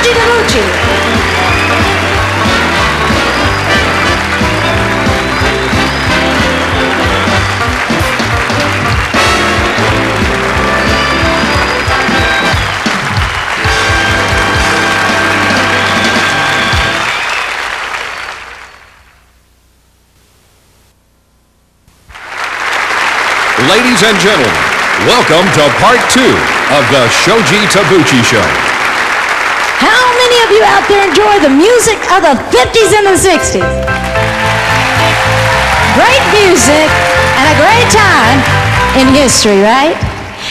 Shoji Tabuchi. Ladies and gentlemen, welcome to part 2 of the Shoji Tabuchi Show. How many of you out there enjoy the music of the 50s and the 60s? Great music and a great time in history, right?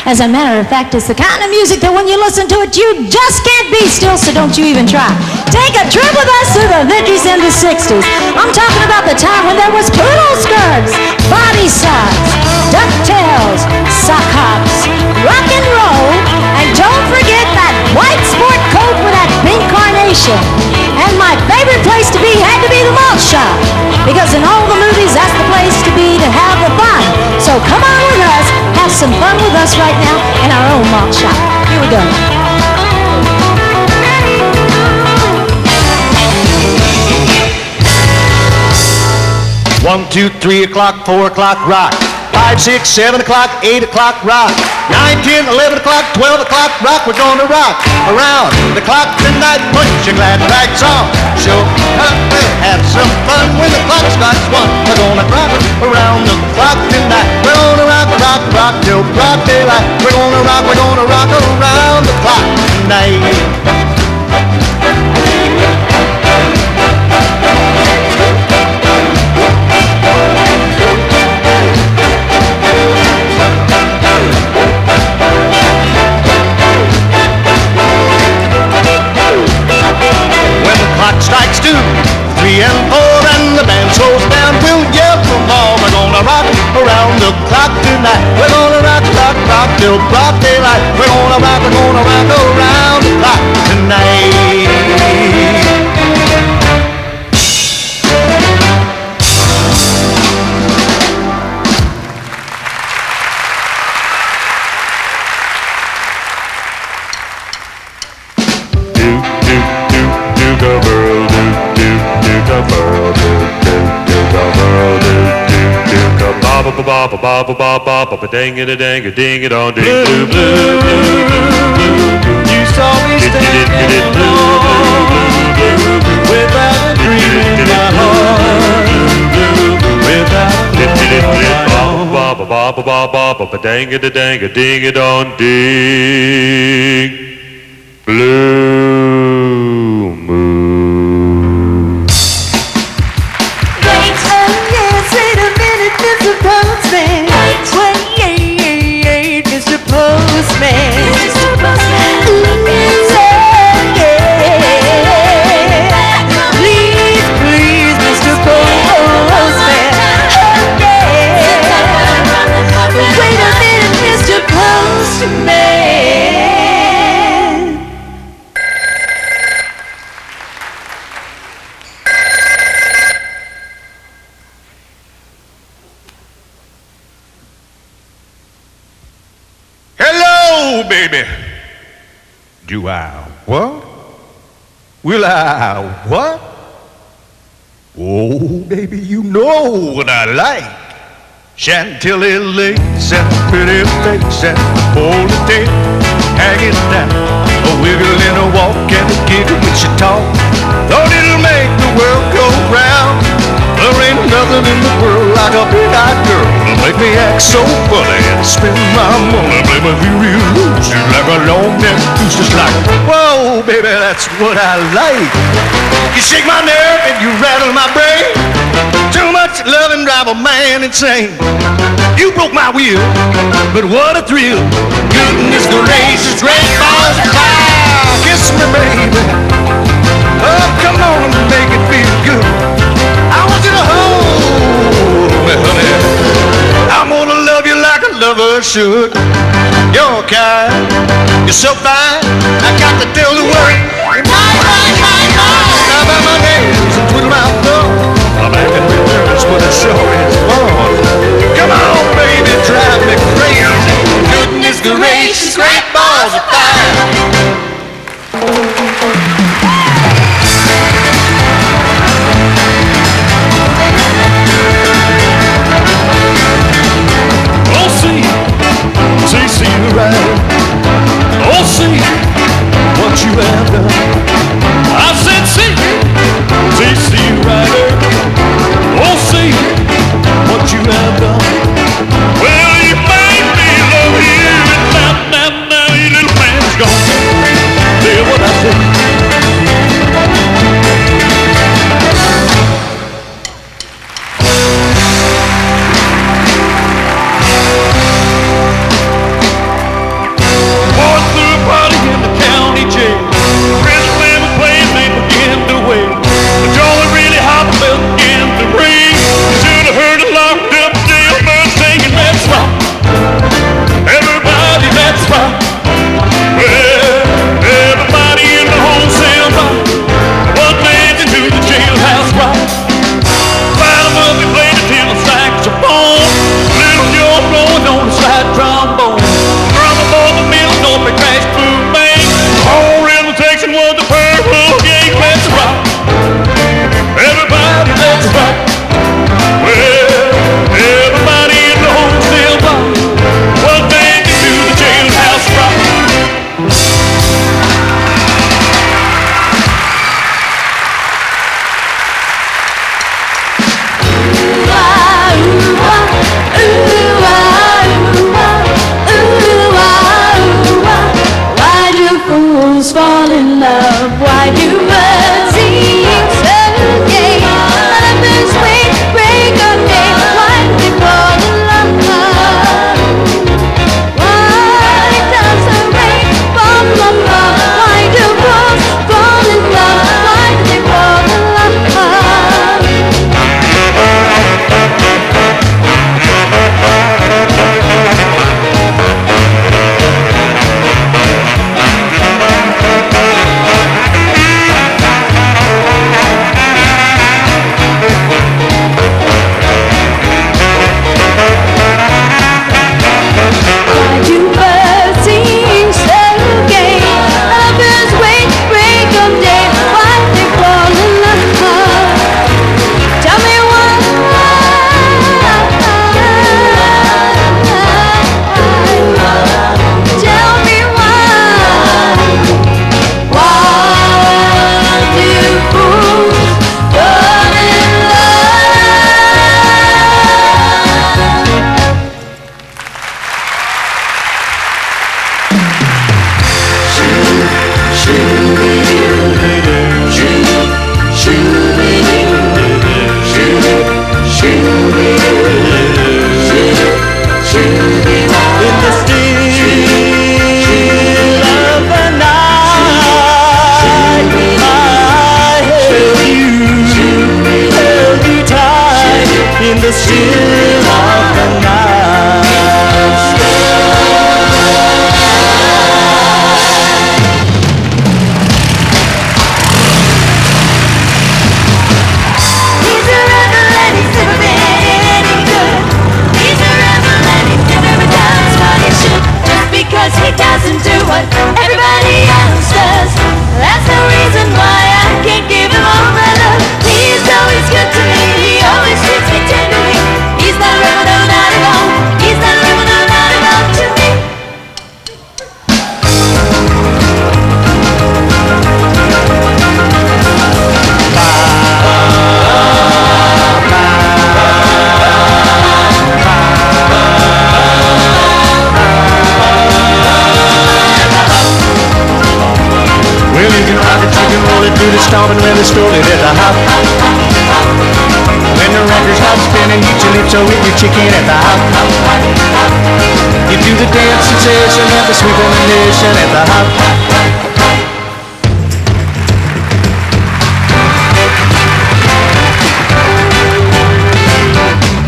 As a matter of fact, it's the kind of music that when you listen to it, you just can't be still, so don't you even try. Take a trip with us through the 50s and the 60s. I'm talking about the time when there was poodle skirts, body socks, ducktails, sock hops, rock and roll, and don't forget that white sport coat with that pink carnation. And my favorite place to be had to be the malt shop, because in all the movies, that's the place to be to have the fun. So come on with us, have some fun with us right now in our own malt shop. Here we go. 1, 2, 3 o'clock, 4 o'clock, rock. 5, 6, 7 o'clock, 8 o'clock, rock. 9, 10, 11 o'clock, 12 o'clock, rock. We're gonna rock around the clock tonight. Put your glad rags on. Show up and have some fun when the clock strikes 1. We're gonna rock around the clock tonight. We're gonna rock, rock, rock till broad daylight. We're gonna rock around the clock tonight. Clock strikes 2, 3 and 4 and the band slows down. We'll yell from all. We're gonna rock around the clock tonight. We're gonna rock, rock, rock till broad daylight. We're gonna rock around the clock tonight. Ba ba ba ba ba ba ba ba dang it a dang a ding it on ding blue blue blue blue. You saw me standing alone without a dream in my heart, without a dream. Ba ba ba ba ba ba ba ba dang it a dang a ding it on ding blue moon. Wait a minute, Mr. Postman. Wait, Mr. Postman. Please, Mr. Postman. Wait a minute, Mr. Postman. Hello, baby. Do I what? Will I what? Oh, baby, you know what I like. Chantilly lace and pretty face and the ponytail hanging down, a wiggle and a walk and a giggle when she talk. Thought it'll make the world go round. There ain't nothing in the world like a big-eyed girl to make me act so funny and spend my money, play my real loose like a long-neck goose, just like, whoa, baby, that's what I like. You shake my nerve and you rattle my brain. Too much love and drive a man insane. You broke my will, but what a thrill. Goodness gracious, great balls of fire. Kiss me, baby. Oh, come on and make it feel good. I want you to hold me, honey. I'm gonna love you like a lover should. You're kind, you're so fine. I got to tell the world, you're mine. Now by my nails and twiddle my thumb. I'm acting real nervous, but it sure is fun. Come on, baby, drive me crazy. Goodness gracious, great balls of fire. the still of the night. He's a rebel and he's never been any good. He's a rebel and he's never done what he should. Just because he doesn't do what everybody else does, that's the reason why I can't give him all my love. He's always good to me, he always treats me tenderly. He's not a rebel, no, not at all. He's not a rebel, no, not at all to me. Well, you can rock it, you can roll it, do the stomping, really stroll it at the hop. When the record stops spinning, eat your lips with your chicken at the hop. You do the dance sensation at the sweet combination at the hop.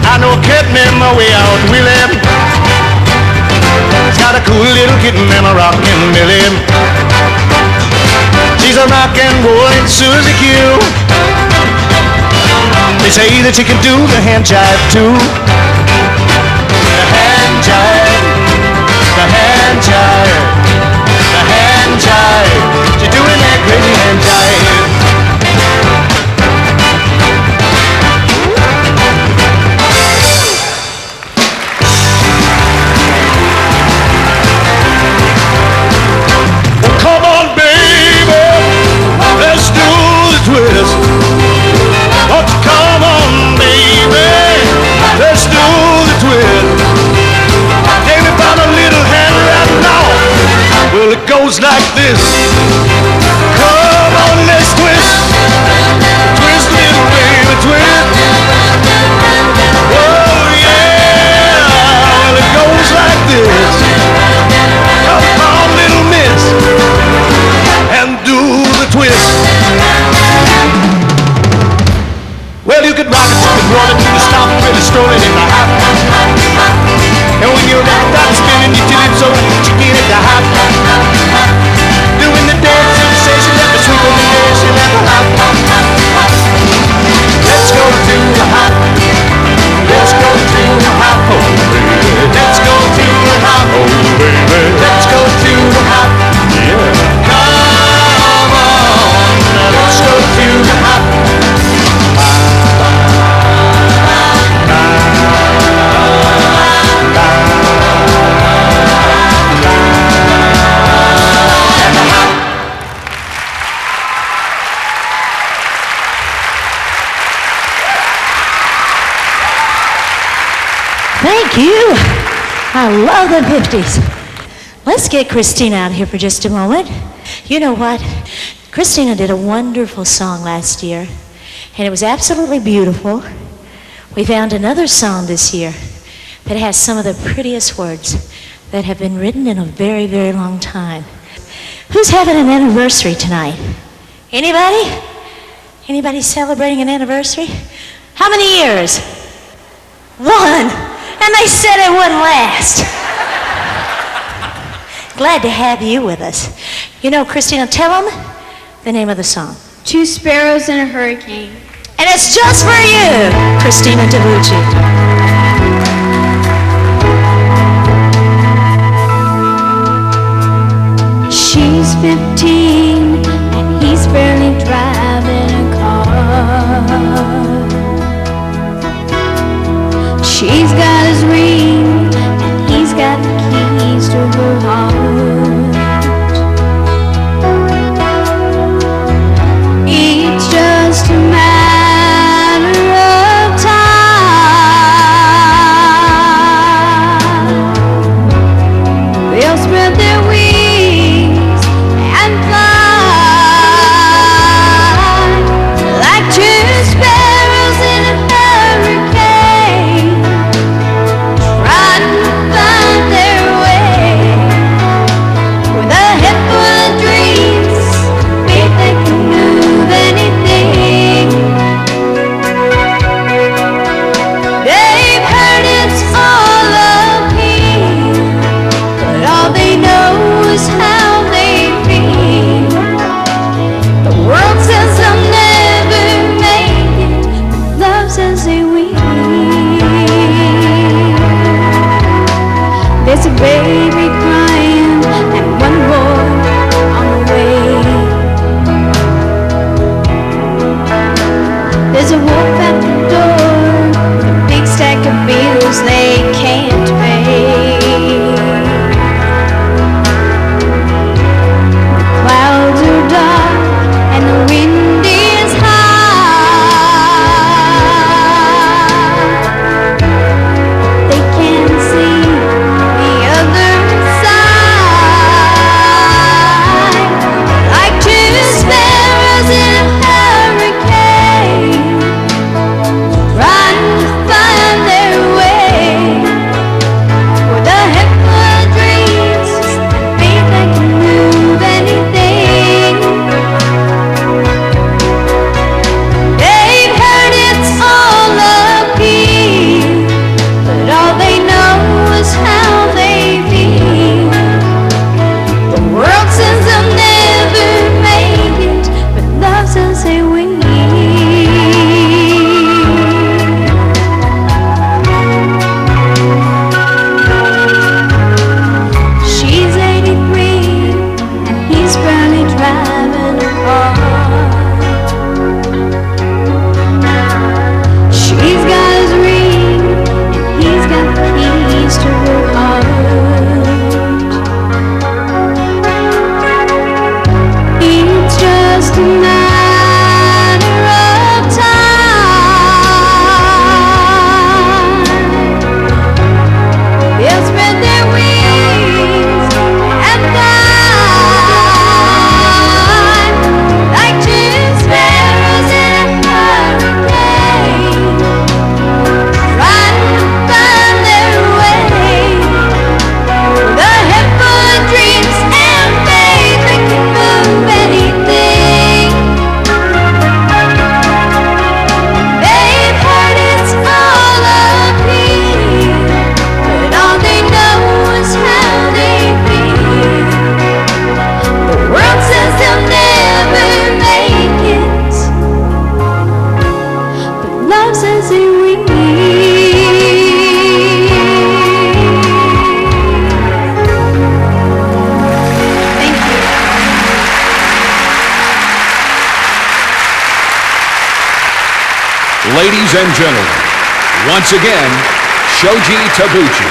I know a cat man my way out Willie. He's got a cool little kitten and a rockin' Millie. She's a rock and rollin' Susie Q. They say that she can do the hand jive too. The hand jive, the hand jive, the hand jive. She's doing that crazy hand jive. Well, come on, baby, let's do the twist. Won't you come on, baby, let's do the twist. Take me by the little hand right now. Well, it goes like this. Come on, let's twist. Twist, little baby, twist. Oh, yeah. Well, it goes like this. Come on, little miss, and do the twist. Well, you could rock it, you could roll it, you could stop, really stroll it in the hop. And when you're down spinning, you tip it so you get at the hop. Doing the dance sensation at the sweet combination at the hop. Let's go to the hop. Let's go to the hop, oh baby. Let's go to the hop, oh baby. Let's go to the hop. Yeah. Come on, let's go to the hop. Thank you. I love the 50s. Let's get Christina out here for just a moment. You know what? Christina did a wonderful song last year, and it was absolutely beautiful. We found another song this year that has some of the prettiest words that have been written in a very, very long time. Who's having an anniversary tonight? Anybody? Anybody celebrating an anniversary? How many years? One. And they said it wouldn't last. Glad to have you with us. You know, Christina, tell them the name of the song. Two Sparrows in a Hurricane. And it's just for you, Christina Tabuchi. She's 15 and he's barely driving a car. She's got his ring and he's got the keys to her heart. It's just a matter of time. They'll spread their wings and fly like two sparrows in a hurricane. There's a baby crying and one boy on the way. There's a wolf at the door, a big stack of bills they can't pay. The clouds are dark and the wind is high. They can't see the other side. Like two sparrows in a hurricane, trying to find their way. With a head full of dreams and faith that can move anything. They've heard it's all uphill, but all they know is how they feel. The world says they'll never make it, but love says they will. She's 83 and he's barely driving a car. She's got his ring and he's got the keys to her heart. It's just a matter of time. They'll spread their wings and fly like two sparrows in a hurricane, trying to find their way. With a head full of dreams and faith that can move anything. They've heard it's all uphill, but all they know is how they feel. The world says they'll never make it, but love says they will. Thank you. Ladies and gentlemen, once again, Shoji Tabuchi.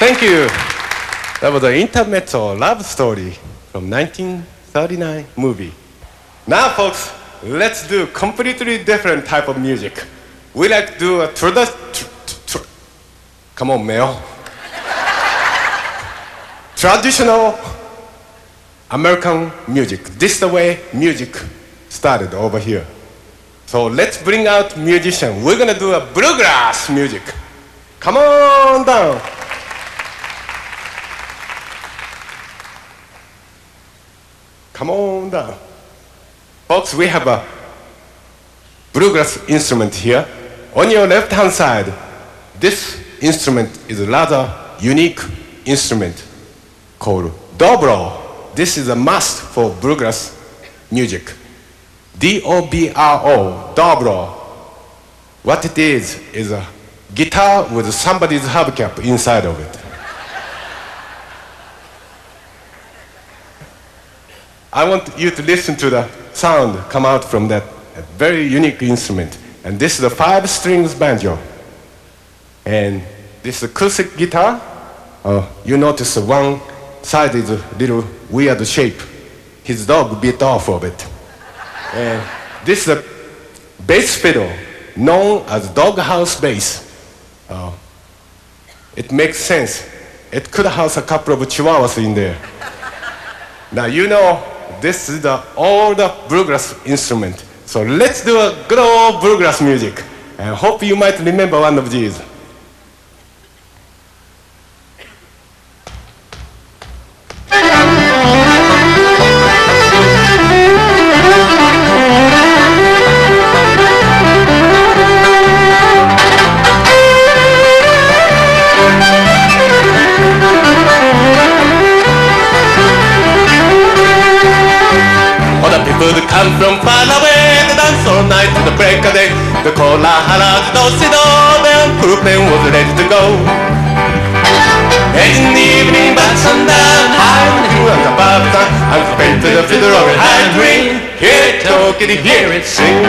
Thank you. That was an intermezzo love story from 1939 movie. Now, folks, let's do completely different type of music. We like to do a come on, Mel. Traditional American music. This is the way music started over here. So let's bring out musicians. We're gonna do a bluegrass music. Come on down. Come on down. Folks, we have a bluegrass instrument here. On your left-hand side, this instrument is a rather unique instrument called dobro. This is a must for bluegrass music. D-O-B-R-O, dobro. What it is a guitar with somebody's hubcap inside of it. I want you to listen to the sound come out from that very unique instrument. And this is a 5-strings banjo. And this acoustic guitar, you notice one side is a little weird shape. His dog bit off of it. And this is a bass fiddle known as doghouse bass. It makes sense. It could house a couple of chihuahuas in there. Now you know this is the old bluegrass instrument. So let's do a good old bluegrass music. And hope you might remember one of these. Come from far away, they dance all night to the break of day. The cola hala, the do-si-do, the airplane was ready to go. Late in the evening, but sundown, high on the hill at the above town, I'm spent to the fiddle of a high dream. Hear it talk, hear it sing.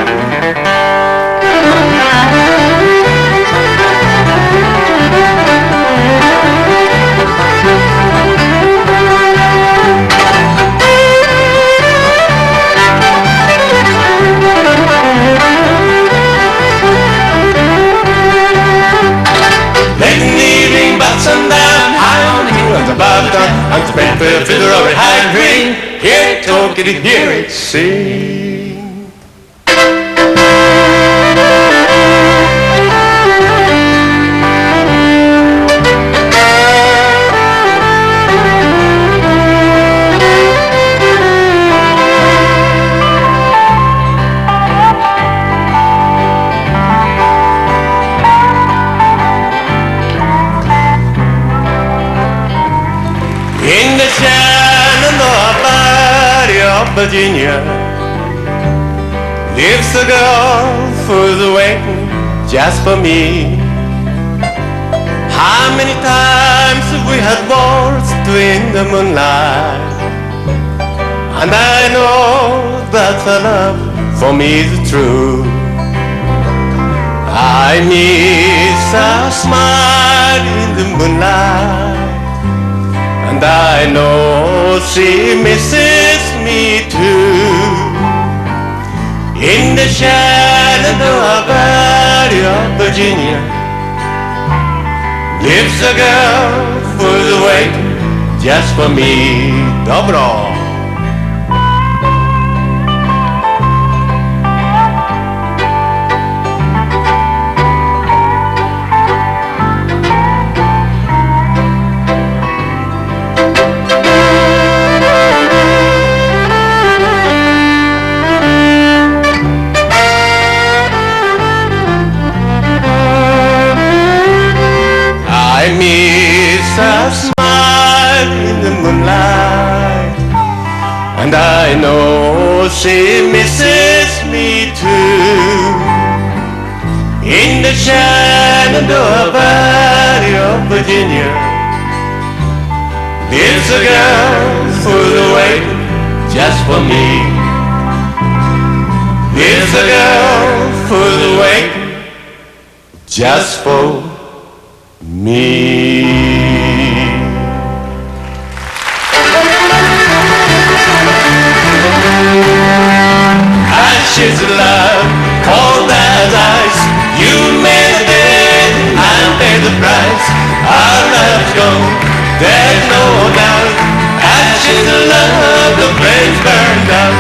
Sundown, high on the hill at the bottom, I'm spent for the fiddle of a high green. Hear it talk, hear it sing. Virginia lives a girl who's waiting just for me. How many times we had waltzed in the moonlight, and I know that her love for me is true. I miss her smile in the moonlight, and I know she misses me too. In the Shenandoah Valley of Virginia lives a girl who's waiting just for me. Dobro. I miss her smile in the moonlight, and I know she misses me too. In the Shenandoah Valley of Virginia lives a girl who's waiting just for me. Lives a girl who's waiting just for me. there's no doubt. Ashes of love, the flames burned out.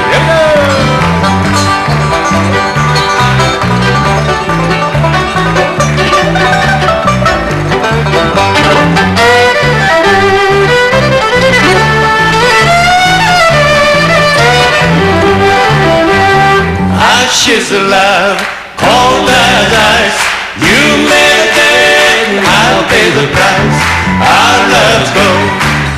Ashes of love, cold as ice. You made a dead, and I'll pay the price. Our love's gold,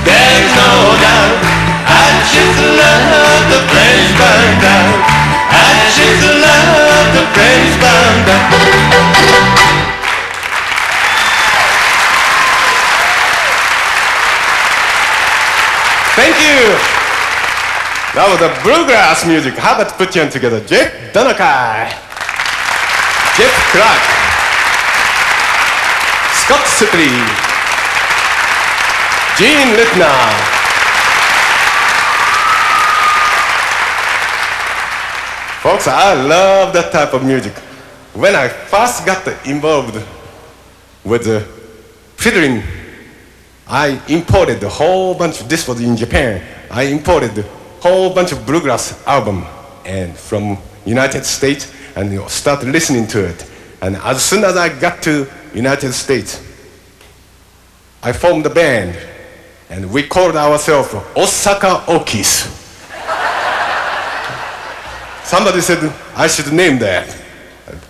there's no doubt. Ashes of love, the flames burned out. Ashes of love, the flames burned out. Thank you. That was the bluegrass music. How about put you together? Jeff Donakai, Jeff Clark, Scott Sipley, Gene Littner. Folks, I love that type of music. When I first got involved with the fiddling, I imported a whole bunch. This was in Japan. I imported a whole bunch of bluegrass album and from United States and started listening to it. And as soon as I got to United States, I formed a band and we called ourselves Osaka Okies. Somebody said I should name that.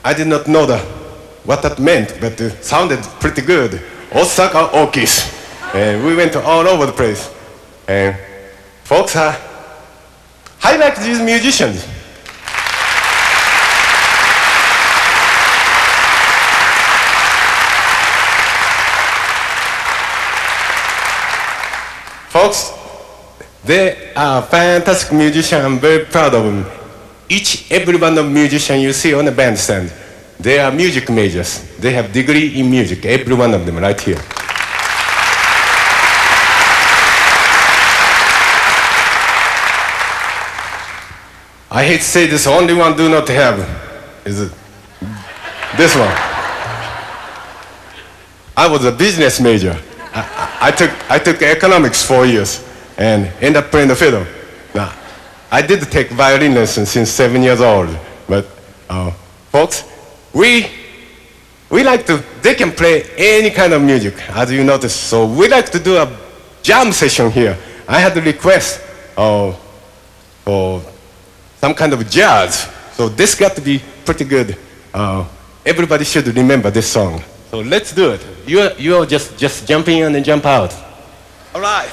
I did not know what that meant, but it sounded pretty good. Osaka Okies. And we went all over the place. And folks, I like these musicians. Folks, they are fantastic musicians. I'm very proud of them. Every one of musicians you see on the bandstand, they are music majors. They have degree in music, every one of them right here. I hate to say this, only one do not have is this one. I was a business major. I took economics 4 years and ended up playing the fiddle. Now, I did take violin lessons since 7 years old, but folks, we like to, they can play any kind of music, as you notice, so we like to do a jam session here. I had a request for some kind of jazz, so this got to be pretty good. Everybody should remember this song. So let's do it. You all just jump in and jump out. All right.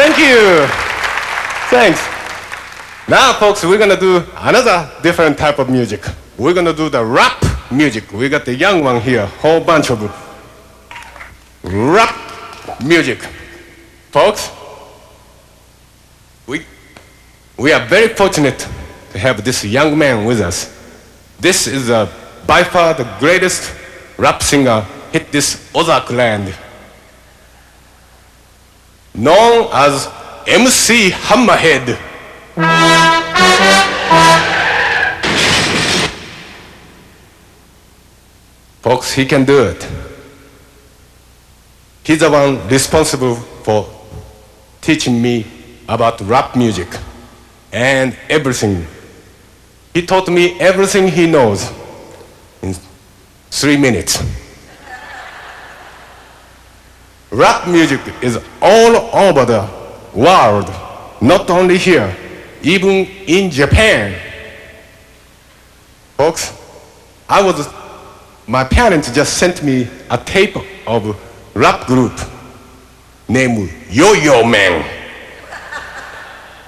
Thank you. Thanks. Now, folks, we're gonna do another different type of music. We're gonna do the rap music. We got the young one here, whole bunch of rap music. Folks, we are very fortunate to have this young man with us. This is by far the greatest rap singer hit this Ozark land, known as MC Hammerhead. Folks, he can do it. He's the one responsible for teaching me about rap music and everything. He taught me everything he knows in 3 minutes. Rap music is all over the world, not only here, even in Japan. Folks, my parents just sent me a tape of rap group named Yo-Yo Man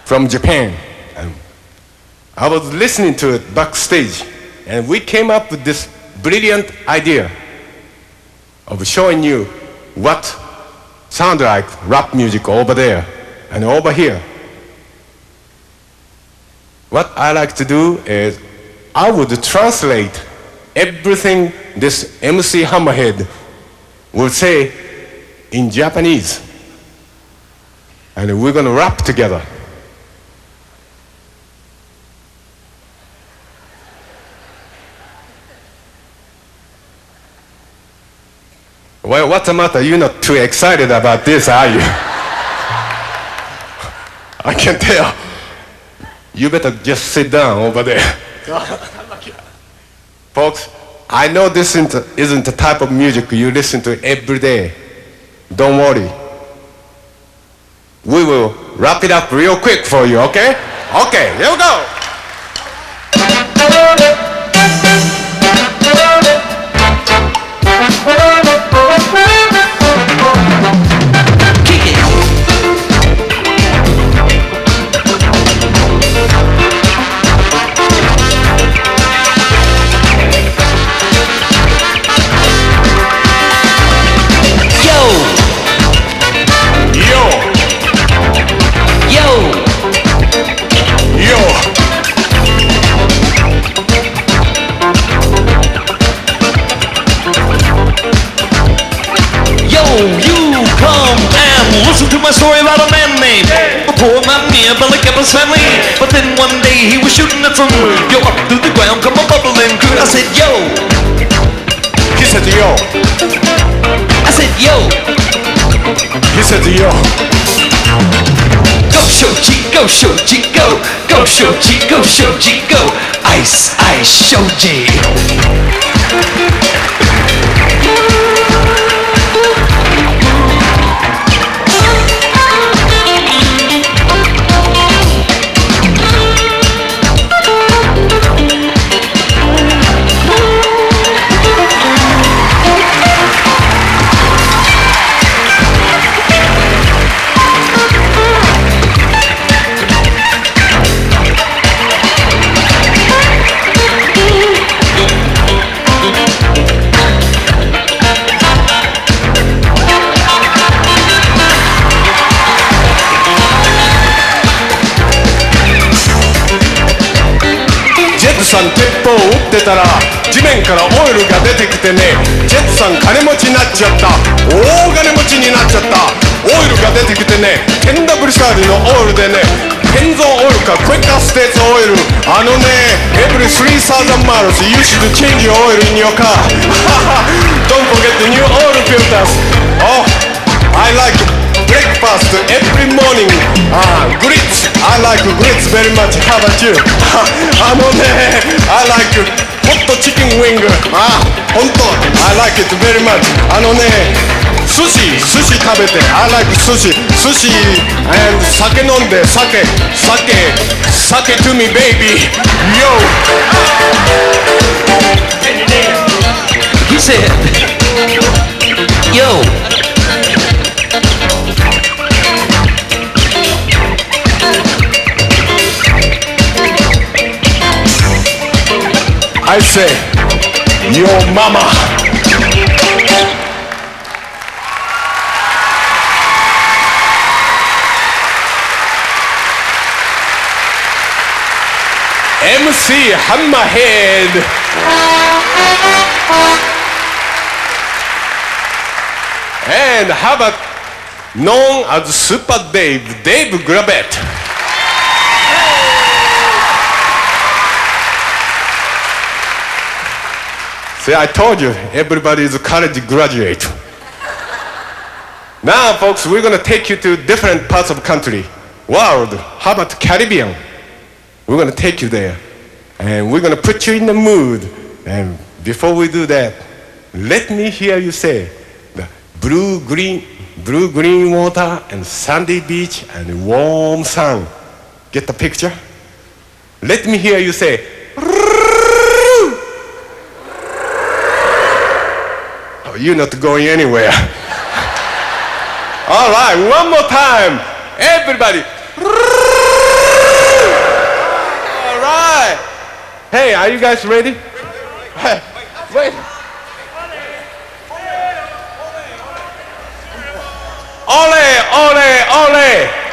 from Japan. And I was listening to it backstage, and we came up with this brilliant idea of showing you what sounds like rap music over there and over here. What I like to do is I would translate everything this MC Hammerhead will say in Japanese, and we're gonna rap together. Well, what's the matter? You're not too excited about this, are you? I can tell. You better just sit down over there. Folks, I know this isn't the type of music you listen to every day. Don't worry. We will wrap it up real quick for you, okay? Okay, here we go. My story about a man named a poor man near Billy Gibbons' family. But then one day he was shooting it from yo up through the ground, come a bubbling crude. I said yo. He said yo. I said yo. He said yo. Go Shoji, go Shoji, go. Go Shoji, go Shoji, go. Ice, ice, Shoji.さん鉄砲を撃ってたら地面からオイルが出てきてね、ジェットさん金持ちになっちゃった、大金持ちになっちゃった。オイルが出てきてね、10ダブルサーディのオイルでね、ペンゾンオイルかクエッカーステーツオイル、あのね、every 3,000 miles you should change your oil in your car. Don't forget the new oil filters. Oh, I like breakfast every morning. Grits. I like grits very much. How about you? あのね、I like hot chicken wing. 本当 I like it very much. あのね、寿司食べて I like 寿司 and 酒飲んで酒 to me baby. Yo. He said, yo. I say, your mama. MC Hammerhead. And how about known as Super Dave, Dave Grabbett. See, I told you, everybody is a college graduate. Now, folks, we're going to take you to different parts of the country, world. How about the Caribbean? We're going to take you there, and we're going to put you in the mood. And before we do that, let me hear you say the blue, green water and sandy beach and warm sun. Get the picture? Let me hear you say, oh, you're not going anywhere. All right, one more time. Everybody. All right. Hey, are you guys ready? Hey, wait. Ole, ole, ole.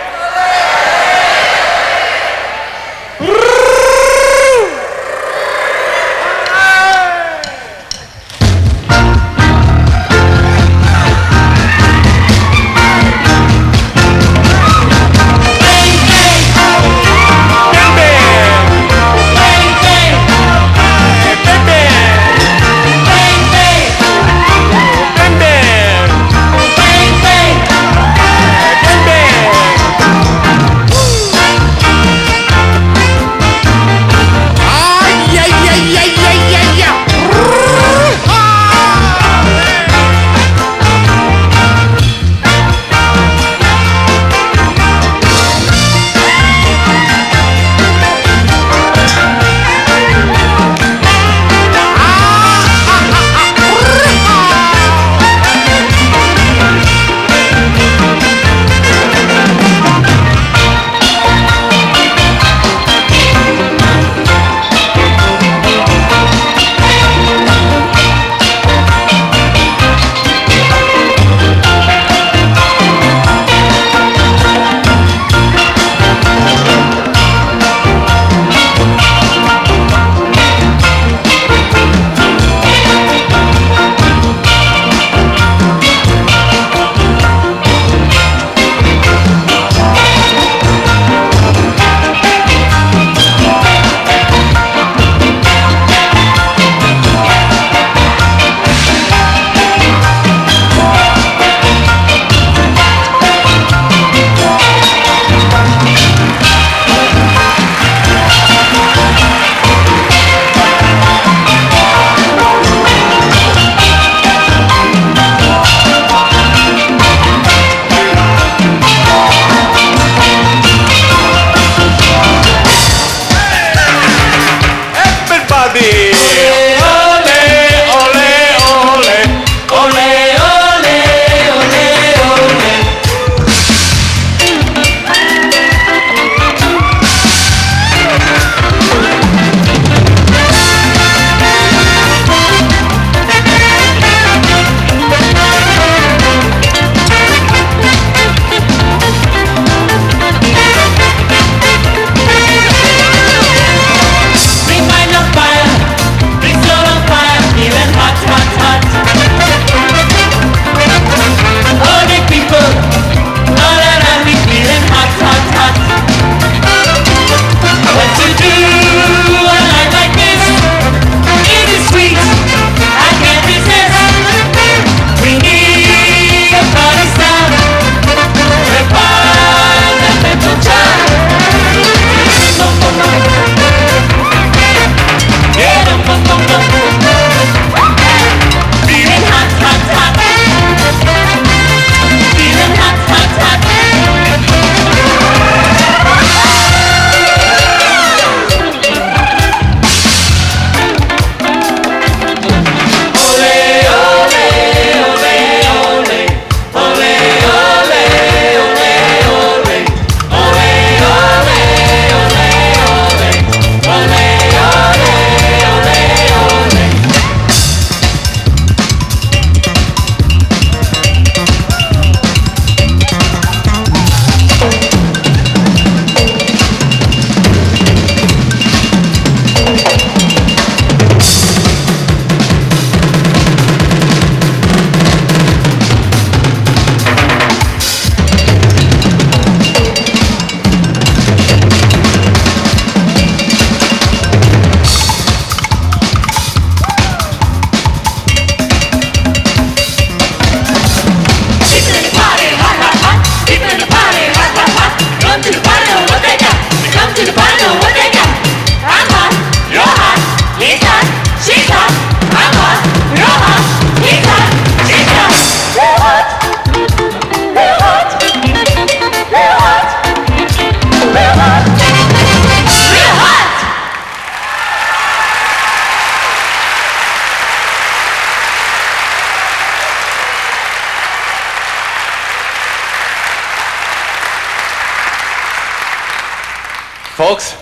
folks,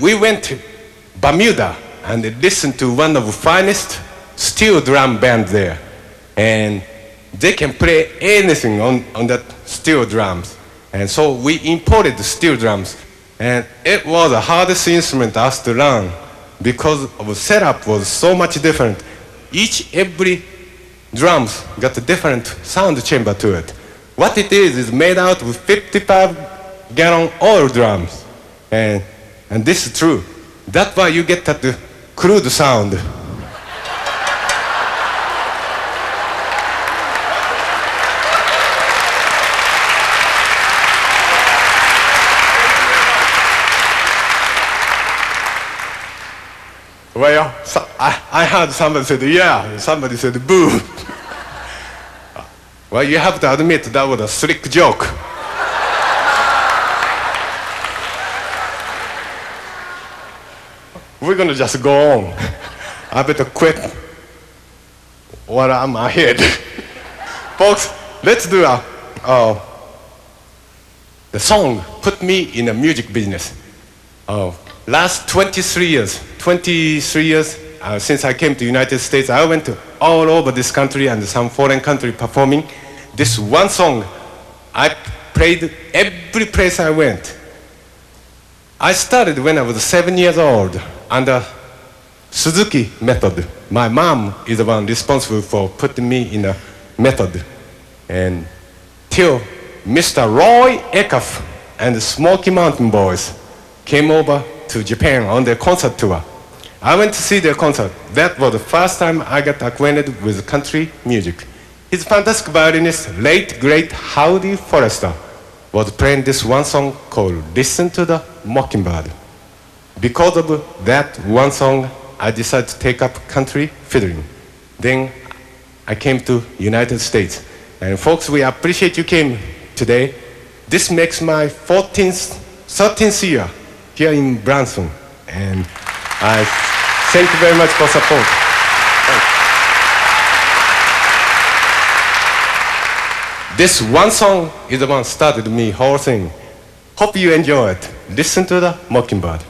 we went to Bermuda and listened to one of the finest steel drum bands there. And they can play anything on that steel drums. And so we imported the steel drums. And it was the hardest instrument us to learn because the setup was so much different. Every drums got a different sound chamber to it. What it is made out of 55-gallon oil drums. And this is true. That's why you get that crude sound. Well, I heard somebody said, yeah, somebody said, boo. Well, you have to admit that was a slick joke. We're gonna just go on. I better quit while I'm ahead. Folks, let's do the song, Put Me in the Music Business. Last 23 years since I came to the United States, I went all over this country and some foreign country performing. This one song, I played every place I went. I started when I was 7 years old under Suzuki method. My mom is the one responsible for putting me in a method. And till Mr. Roy Acuff and the Smoky Mountain Boys came over to Japan on their concert tour. I went to see their concert. That was the first time I got acquainted with country music. His fantastic violinist, late great Howdy Forrester, was playing this one song called Listen to the Mockingbird. Because of that one song, I decided to take up country fiddling. Then I came to United States. And folks, we appreciate you came today. This makes my 13th year here in Branson. And I thank you very much for support. This one song is the one that started me whole thing. Hope you enjoy it. Listen to the Mockingbird.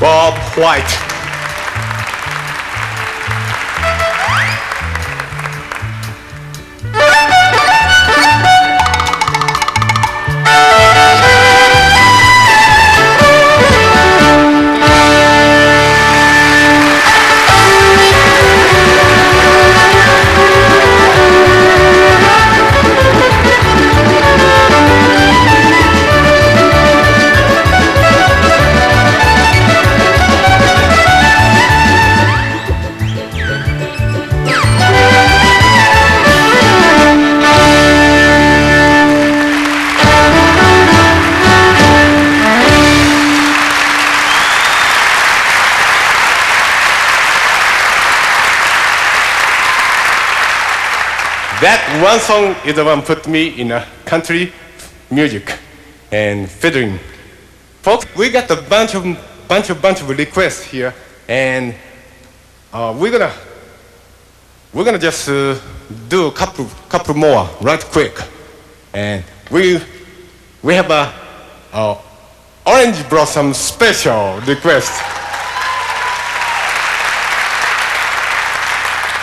Bob White. That one song is the one put me in a country music and fiddling. Folks, we got a bunch of requests here, and we're gonna we're gonna just do a couple more right quick, and we have a Orange Blossom special request.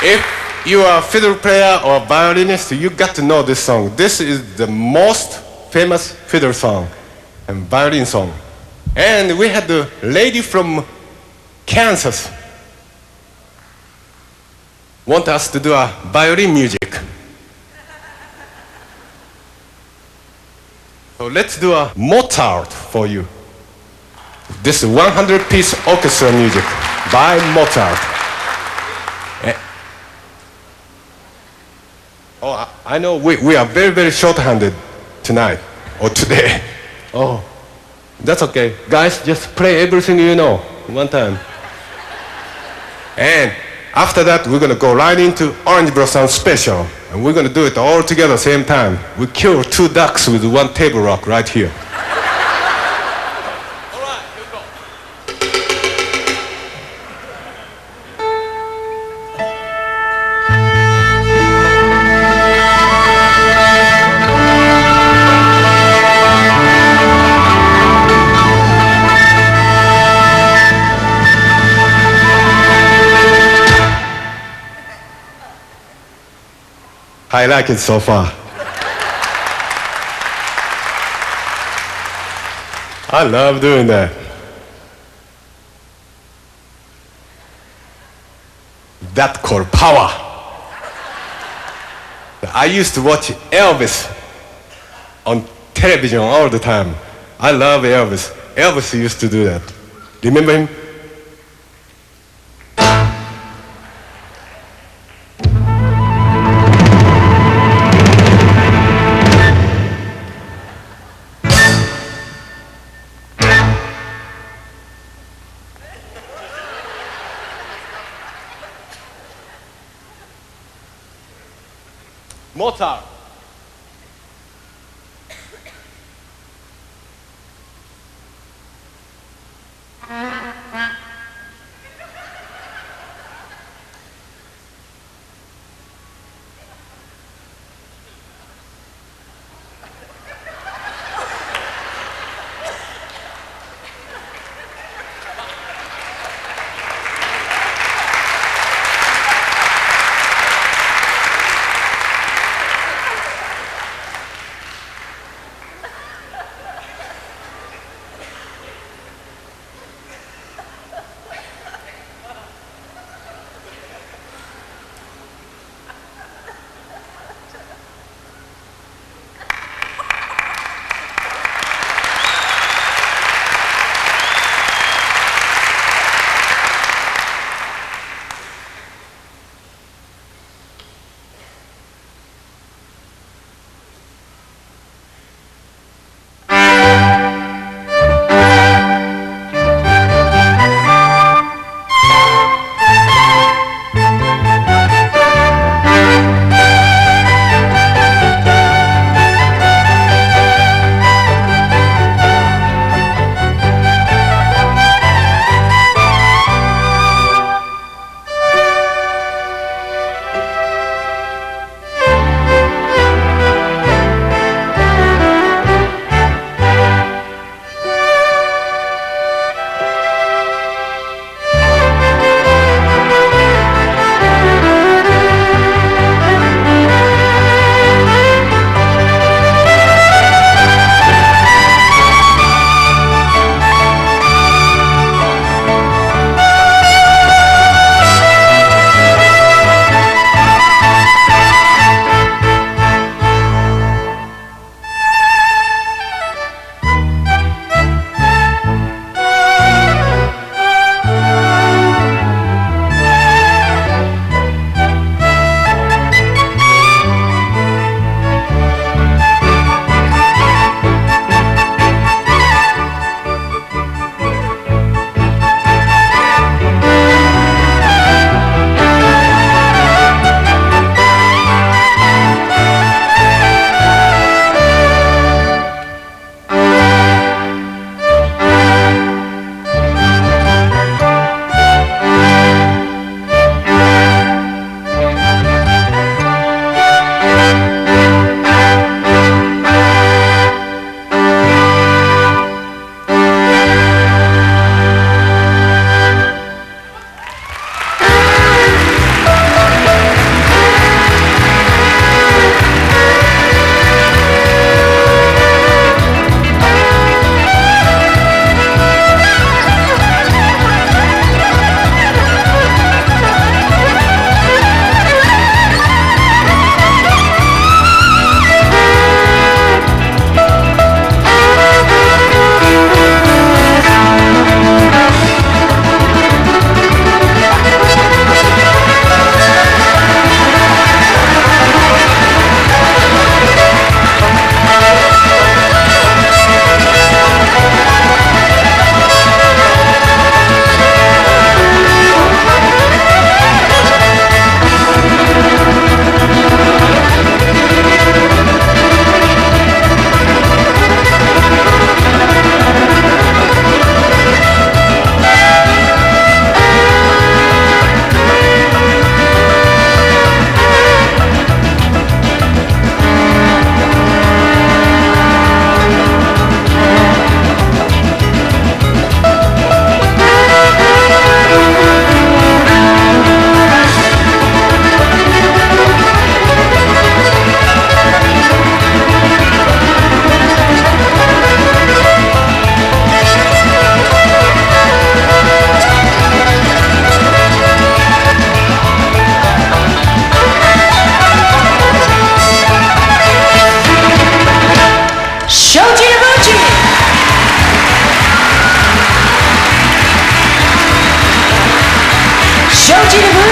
If you are a fiddle player or violinist, you got to know this song. This is the most famous fiddle song and violin song. And we had the lady from Kansas want us to do a violin music. So let's do a Mozart for you. This is 100-piece orchestra music by Mozart. Oh, I know we are very, very short-handed tonight or today. Oh, that's okay. Guys, just play everything you know one time. And after that, we're going to go right into Orange Blossom Special. And we're going to do it all together same time. We kill 2 ducks with 1 table rock right here. I like it so far. I love doing that. That called power. I used to watch Elvis on television all the time. I love Elvis. Elvis used to do that. Remember him? Mozart.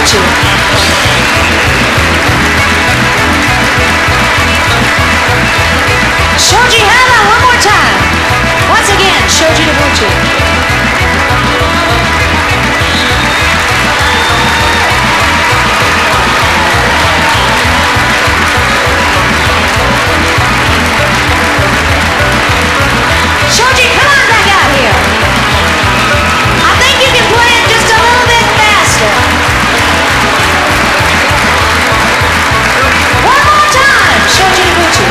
Tabuchi. Shoji, how about one more time? Once again, Shoji Tabuchi. Shoji, come on back out here. I think you can play it just a little bit faster. One more time, Shoji Tabuchi.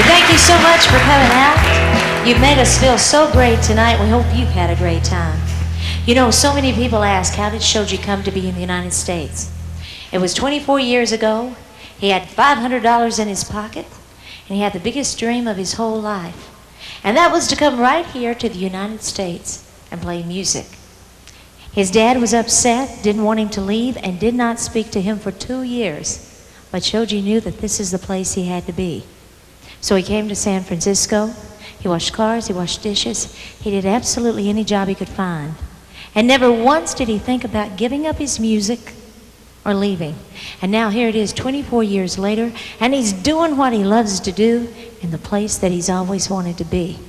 Thank you so much for coming out. You've made us feel so great tonight. We hope you've had a great time. You know, so many people ask, how did Shoji come to be in the United States? It was 24 years ago. He had $500 in his pocket, and he had the biggest dream of his whole life. And that was to come right here to the United States and play music. His dad was upset, didn't want him to leave, and did not speak to him for 2 years. But Shoji knew that this is the place he had to be. So he came to San Francisco. He washed cars, he washed dishes. He did absolutely any job he could find. And never once did he think about giving up his music or leaving. And now here it is 24 years later, and he's doing what he loves to do in the place that he's always wanted to be.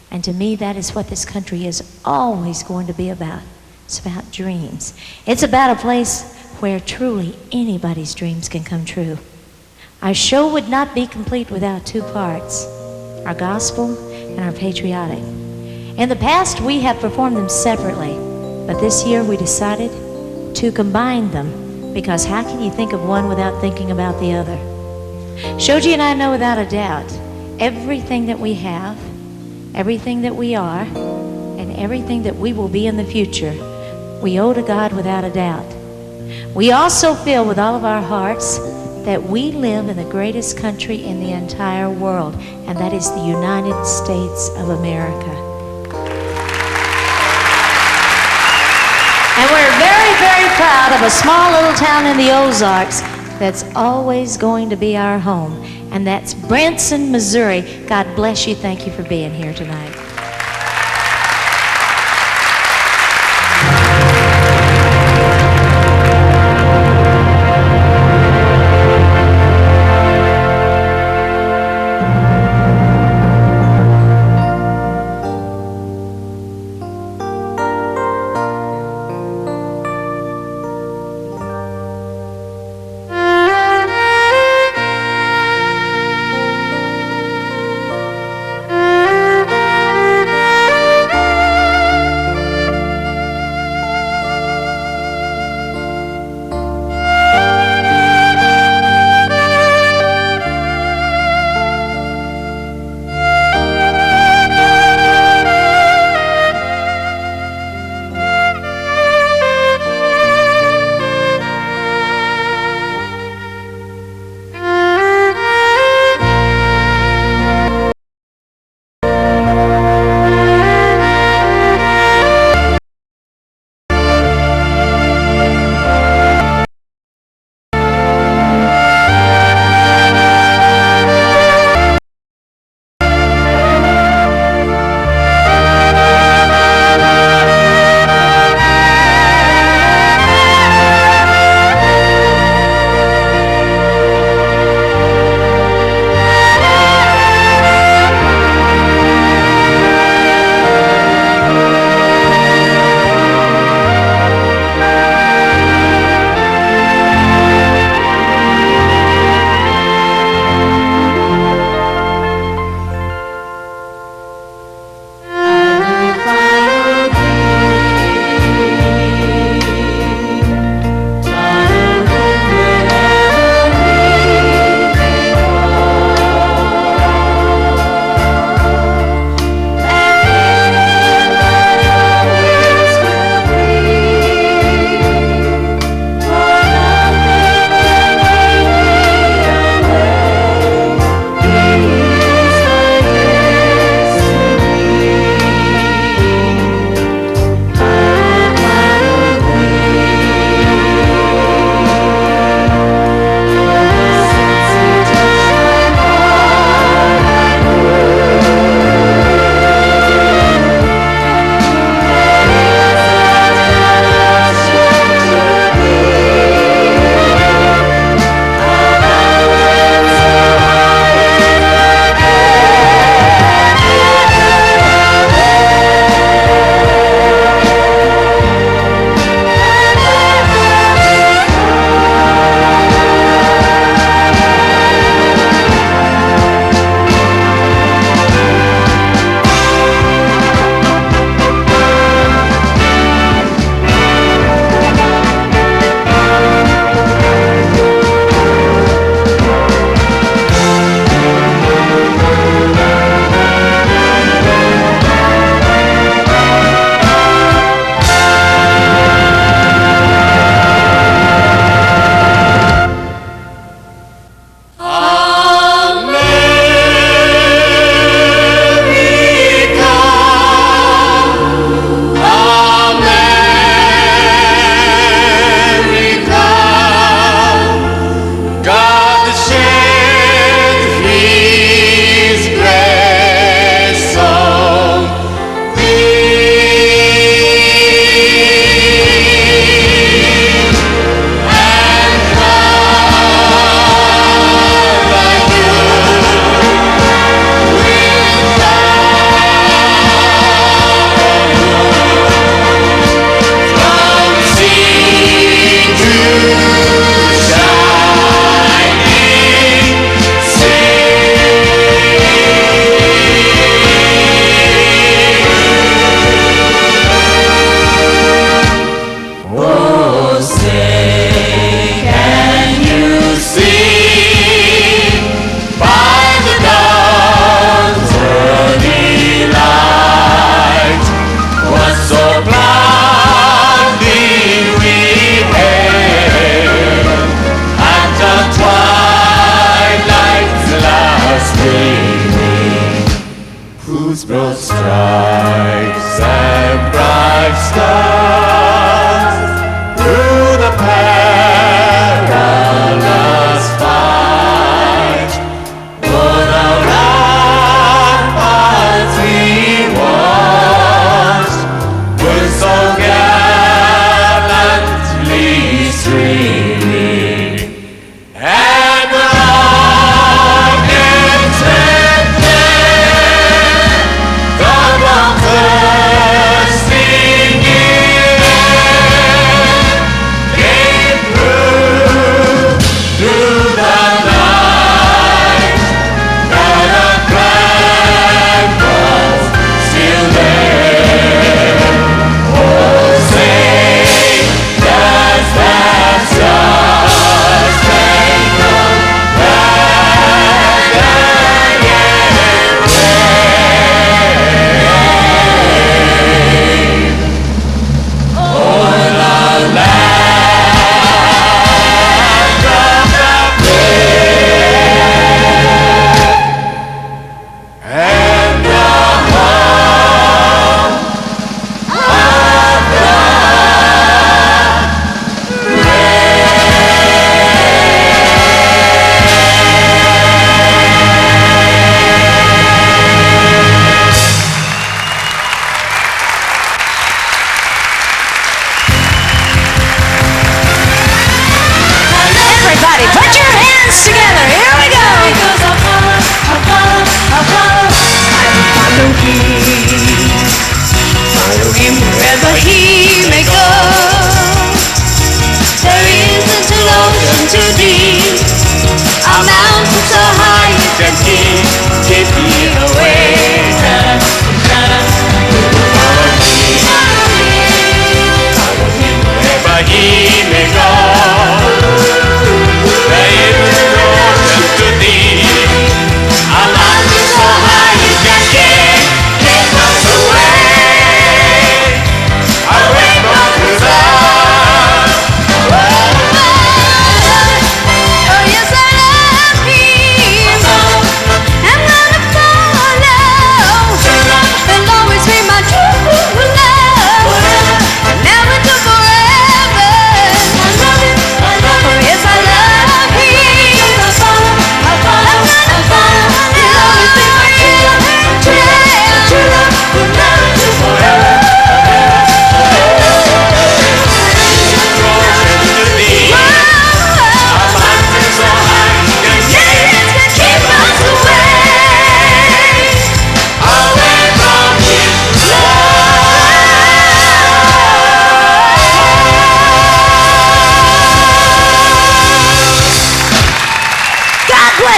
And to me, that is what this country is always going to be about. It's about dreams. It's about a place where truly anybody's dreams can come true. Our show would not be complete without two parts, our gospel and our patriotic. In the past, we have performed them separately, but this year we decided to combine them, because how can you think of one without thinking about the other? Shoji and I know without a doubt everything that we have, everything that we are, and everything that we will be in the future, we owe to God without a doubt. We also feel with all of our hearts that we live in the greatest country in the entire world, and that is the United States of America. And we're very, very proud of a small little town in the Ozarks that's always going to be our home, and that's Branson, Missouri. God bless you. Thank you for being here tonight.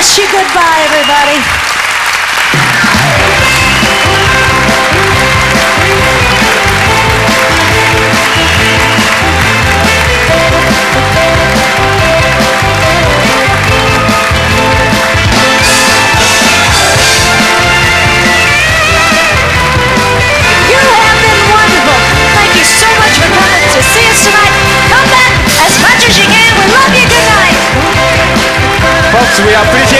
kiss you goodbye, everybody. You have been wonderful. Thank you so much for coming to see us tonight. Come back as much as you can. We love you. Good night. Folks, we appreciate